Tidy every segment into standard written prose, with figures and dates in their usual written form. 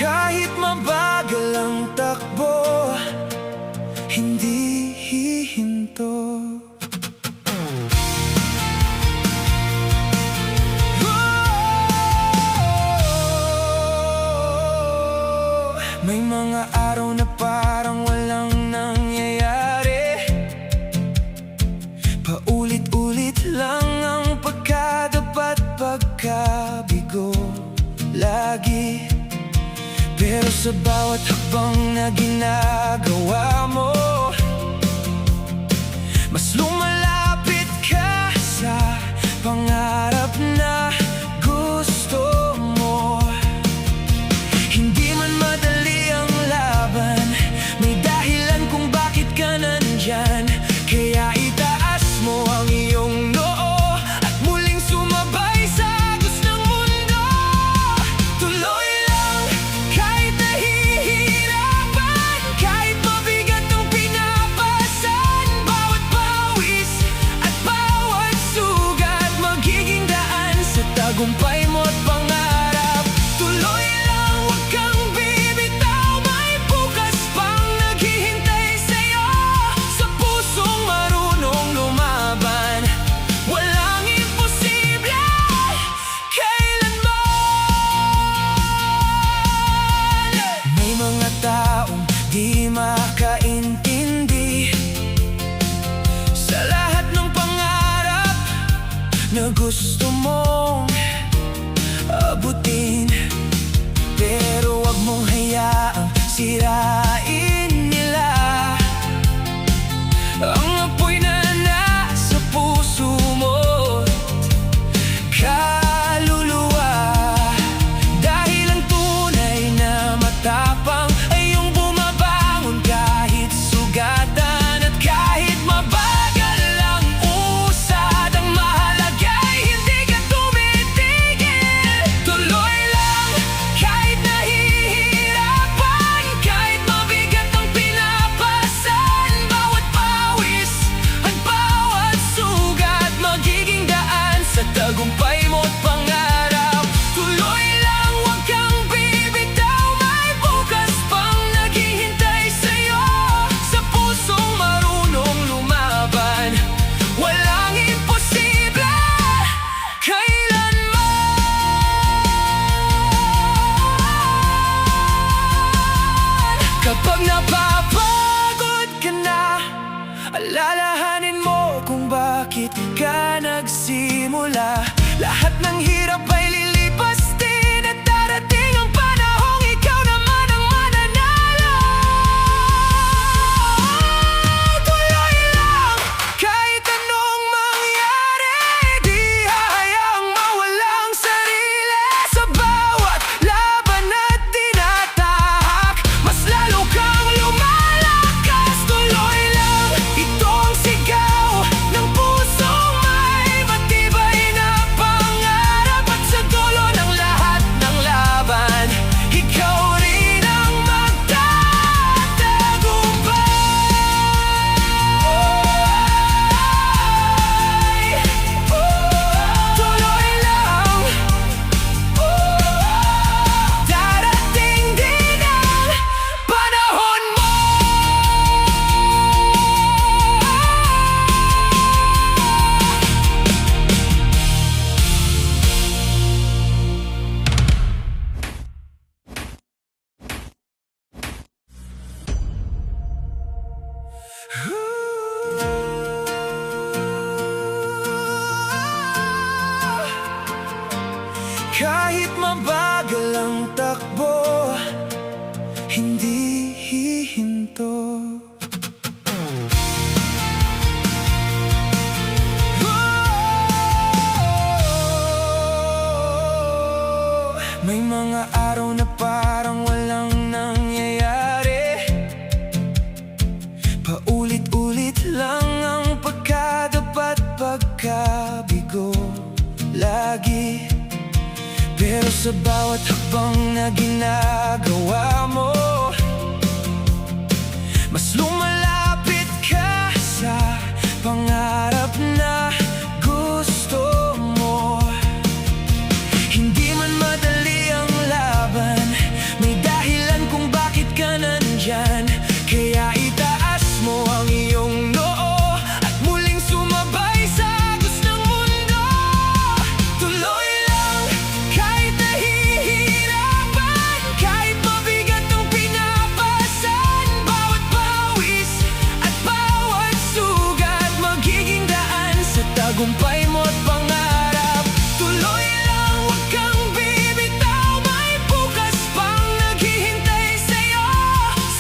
Kahit mabagal ang takbo, hindi hihinto. May mga araw na parang walang nangyayari. Paulit-ulit lang ang pagkadapat, pagkabigo lagi. Pero sa bawat hakbang na ginagawa mo, mas lumalapit ka sa pangarap na gusto mo. Hindi man madali ang laban, may dahilan kung bakit ka nandyan. Kaya itaas mo ang iyong noo at muling sumabay sa agos ng mundo. Tuloy lang kahit nahihirapan, kahit mabigat ang pinapasan. Bawat pawis at bawat sugat magiging daan sa tagumpay mo at pangarap. Tuloy lang, huwag kang bibitaw, may bukas pang naghihintay sa'yo. Sa pusong marunong lumaban, walang imposible kailanman. May mga taong di makaintindi sa lahat ng pangarap na gusto mong abutin. Pero wag mong hayaang sirain nila ang apoy na nasa puso mo, kaluluwa. Dahil ang tunay na matapang ay yung bumabangon kahit sugatan. At kahit mabagal ang usad, ang mahalaga ay hindi ka tumitigil. Tuloy lang kahit nahihirapan, kahit mabigat ang pinapasan. Bawat pawis at bawat sugat magiging daan sa tagumpay mo at pangarap. Tuloy lang, huwag kang bibitaw, may bukas pang naghihintay sa'yo. Sa pusong marunong lumaban, walang imposible kailanman. Kapag napapagod ka na, alalahanin mo kung bakit ka nagsimula. Lahat ng hirap ay lilipas din at darating ang panahong ikaw naman ang mananalo. Tuloy lang kahit anong mangyari, di hahayaang mawalang sarili. Sa bawat laban at tinatahak, mas lalo kang lumalakas. Tuloy lang, ito ang sigaw ng pusong may matibay na pangarap. At sa dulo ng lahat ng laban, ikaw rin ang magtatagumpay. Tuloy lang, darating din ang panahon mo. Kahit mabagal ang takbo, hindi hihinto. May mga araw na parang walang nangyayari. Paulit-ulit lang ang pagkadapat, pagkabigo lagi. Pero sa bawat hakbang na ginagawa mo, mas lumalapit ka sa pangarap na tagumpay mo't pangarap. Tuloy lang, huwag kang bibitaw, may bukas pang naghihintay sa'yo.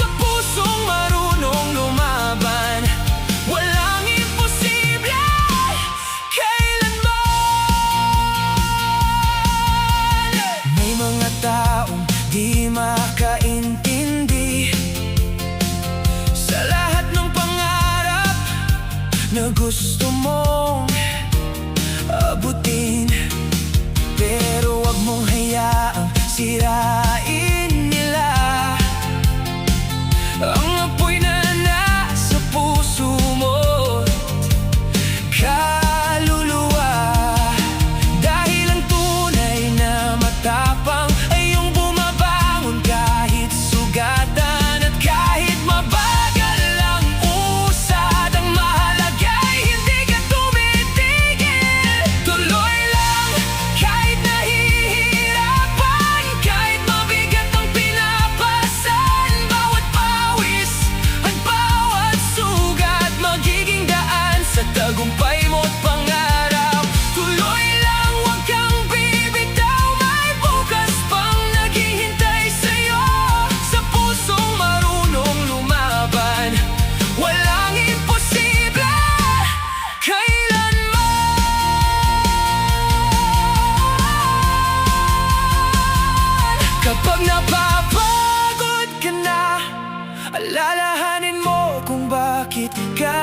Sa pusong marunong lumaban, walang imposible kailanman. May mga taong di makaintindi sa lahat ng pangarap na gusto mong abutin. Pero wag mong hayaang sirain nila ang apoy na nasa puso mo, kaluluwa. Dahil ang tunay na matapang ay yung bumabangon kahit sugatan at kahit mabagal ang usad. Ang mahalaga ay hindi ka tumitigil. Tuloy lang kahit nahihirapan, kahit mabigat ang pinapasan. Bawat pawis at bawat sugat magiging daan sa tagumpay mo't pangarap. Tuloy lang, huwag kang bibitaw, may bukas pang naghihintay sa'yo. Sa pusong marunong lumaban, walang imposible kailanman. Kapag napapagod ka na, alalahanin mo kung bakit ka